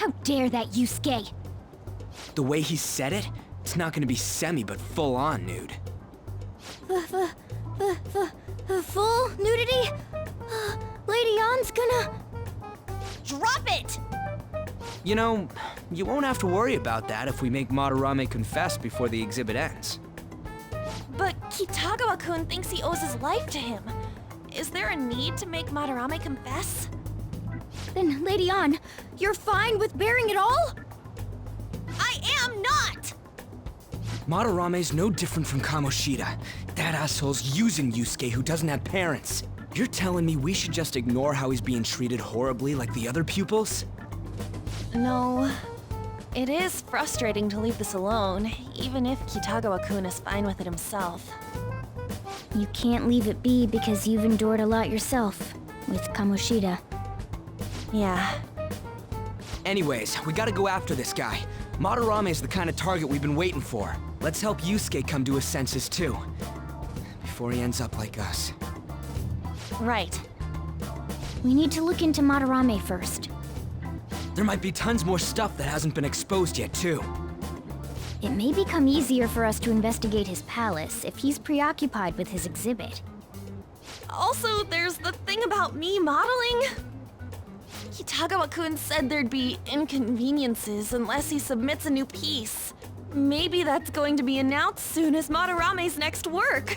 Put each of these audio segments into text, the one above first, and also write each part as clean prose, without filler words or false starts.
How dare that Yusuke? The way he said it, it's not gonna be semi, but full-on nude. Full nudity? Lady Ann's gonna... Drop it! You know, you won't have to worry about that if we make Madarame confess before the exhibit ends. But Kitagawa-kun thinks he owes his life to him. Is there a need to make Madarame confess? Then, Lady Ann, you're fine with bearing it all? I am not! Madarame's no different from Kamoshida. That asshole's using Yusuke who doesn't have parents. You're telling me we should just ignore how he's being treated horribly like the other pupils? No. It is frustrating to leave this alone, even if Kitagawa-kun is fine with it himself. You can't leave it be because you've endured a lot yourself, with Kamoshida. Yeah. Anyways, we gotta go after this guy. Madarame is the kind of target we've been waiting for. Let's help Yusuke come to his senses too. Before he ends up like us. Right. We need to look into Madarame first. There might be tons more stuff that hasn't been exposed yet too. It may become easier for us to investigate his palace if he's preoccupied with his exhibit. Also, there's the thing about me modeling. Kitagawa-kun said there'd be inconveniences unless he submits a new piece. Maybe that's going to be announced soon as Madarame's next work.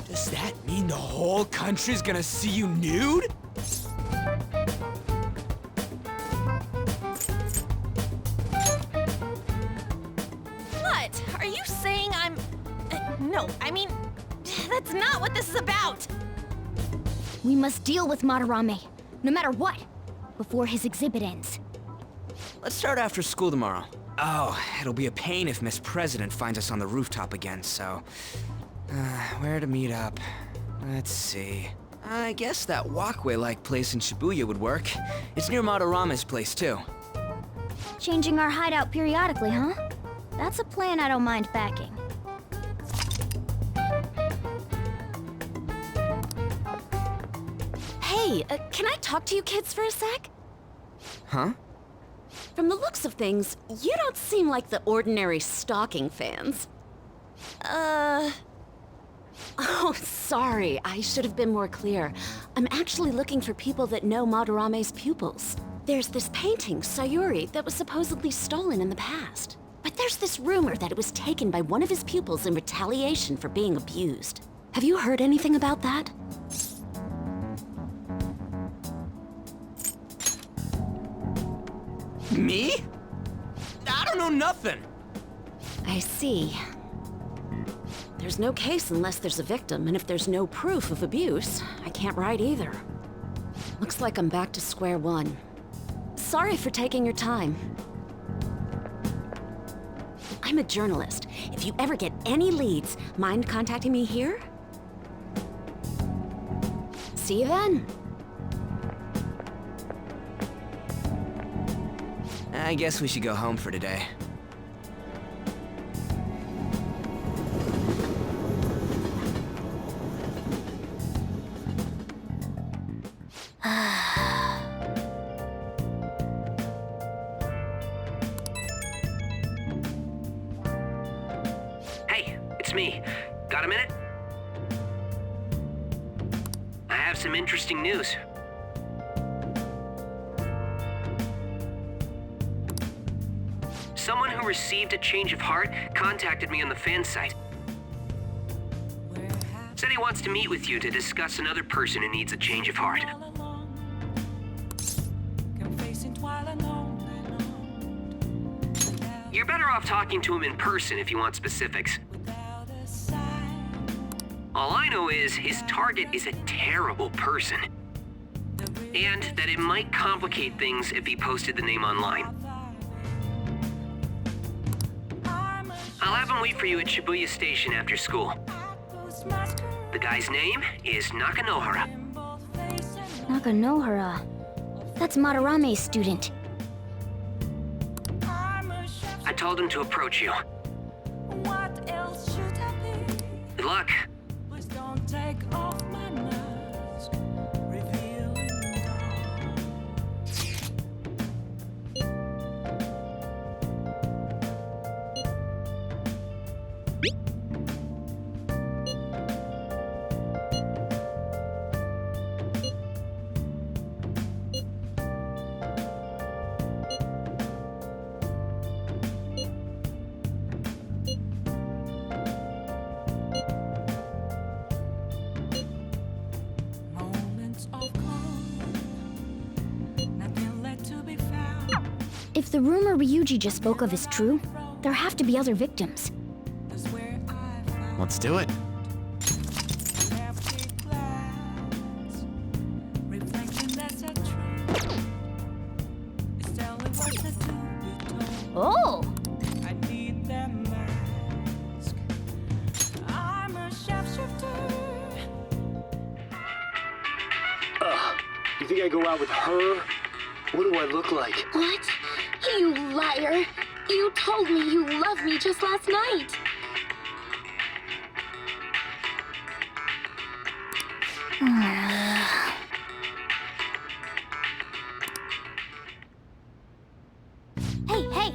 Does that mean the whole country's gonna see you nude? What? Are you saying I'm... no, I mean, that's not what this is about. We must deal with Madarame, no matter what, before his exhibit ends. Let's start after school tomorrow. Oh, it'll be a pain if Miss President finds us on the rooftop again, so... where to meet up? Let's see. I guess that walkway-like place in Shibuya would work. It's near Madarame's place, too. Changing our hideout periodically, huh? That's a plan I don't mind backing. Hey, can I talk to you kids for a sec? Huh? From the looks of things, you don't seem like the ordinary stalking fans. Oh, sorry, I should have been more clear. I'm actually looking for people that know Madarame's pupils. There's this painting, Sayuri, that was supposedly stolen in the past. But there's this rumor that it was taken by one of his pupils in retaliation for being abused. Have you heard anything about that? Me? I don't know nothing. I see. There's no case unless there's a victim, and if there's no proof of abuse, I can't write either. Looks like I'm back to square one. Sorry for taking your time. I'm a journalist. If you ever get any leads, mind contacting me here? See you then. I guess we should go home for today. Hey, it's me. Got a minute? I have some interesting news. Someone who received a change of heart contacted me on the fan site. Said he wants to meet with you to discuss another person who needs a change of heart. You're better off talking to him in person if you want specifics. All I know is his target is a terrible person. And that it might complicate things if he posted the name online. I'll have him wait for you at Shibuya Station after school. The guy's name is Nakanohara. Nakanohara. That's Madarame's student. I told him to approach you. Good luck. If the rumor Ryuji just spoke of is true, there have to be other victims. Let's do it. Oh! You think I go out with her? What do I look like? What? You liar! You told me you loved me just last night! Hey, hey!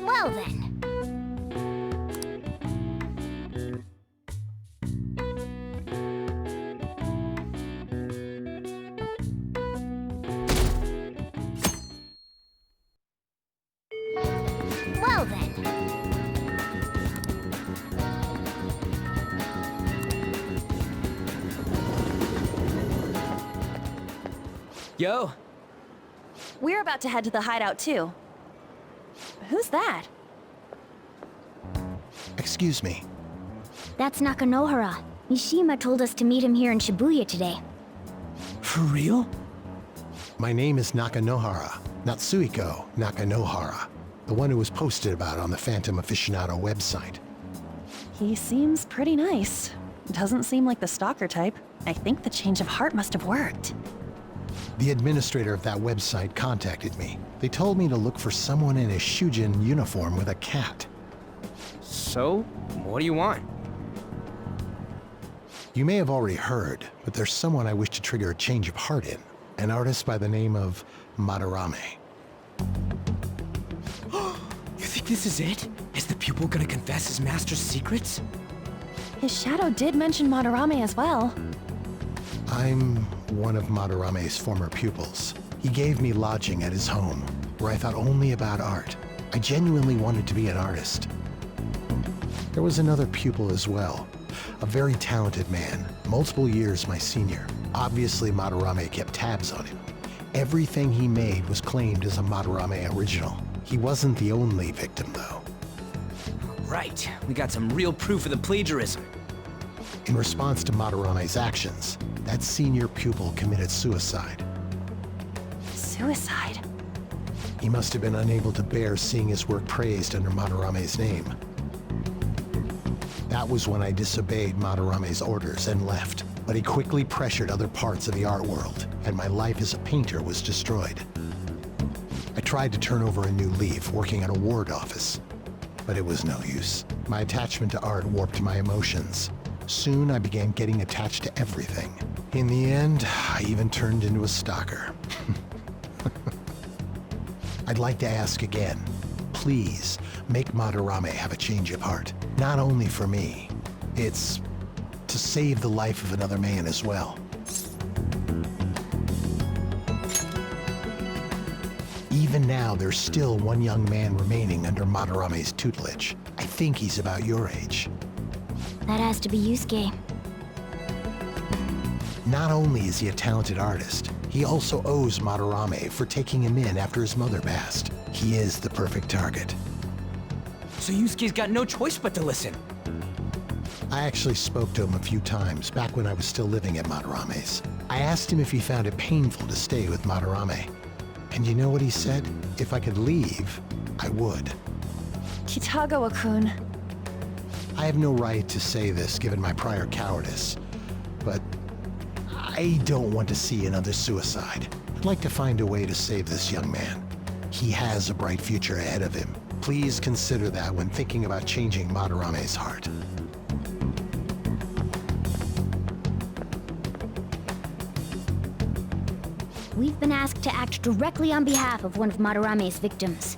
Well then. Well then. Yo, We're about to head to the hideout too. Who's that? Excuse me. That's Nakanohara. Mishima told us to meet him here in Shibuya today. for real? My name is Nakanohara, Natsuhiko Nakanohara, the one who was posted about on the Phantom Aficionado website. He seems pretty nice. Doesn't seem like the stalker type. I think the change of heart must have worked. The administrator of that website contacted me. They told me to look for someone in a Shujin uniform with a cat. So, what do you want? You may have already heard, but there's someone I wish to trigger a change of heart in. An artist by the name of Madarame. You think this is it? Is the pupil gonna confess his master's secrets? His shadow did mention Madarame as well. I'm one of Madarame's former pupils. He gave me lodging at his home, where I thought only about art. I genuinely wanted to be an artist. There was another pupil as well, a very talented man, multiple years my senior. Obviously, Madarame kept tabs on him. Everything he made was claimed as a Madarame original. He wasn't the only victim, though. Right, we got some real proof of the plagiarism. In response to Madarame's actions, that senior pupil committed suicide. Suicide? He must have been unable to bear seeing his work praised under Madarame's name. That was when I disobeyed Madarame's orders and left, but he quickly pressured other parts of the art world, and my life as a painter was destroyed. I tried to turn over a new leaf, working at a ward office, but it was no use. My attachment to art warped my emotions. Soon I began getting attached to everything. In the end, I even turned into a stalker. I'd like to ask again, please make Madarame have a change of heart. Not only for me, it's to save the life of another man as well. Even now, there's still one young man remaining under Madarame's tutelage. I think he's about your age. That has to be Yusuke. Not only is he a talented artist, he also owes Madarame for taking him in after his mother passed. He is the perfect target. So Yusuke's got no choice but to listen. I actually spoke to him a few times back when I was still living at Madarame's. I asked him if he found it painful to stay with Madarame. And you know what he said? If I could leave, I would. Kitagawa-kun. I have no right to say this given my prior cowardice, but I don't want to see another suicide. I'd like to find a way to save this young man. He has a bright future ahead of him. Please consider that when thinking about changing Madarame's heart. We've been asked to act directly on behalf of one of Madarame's victims.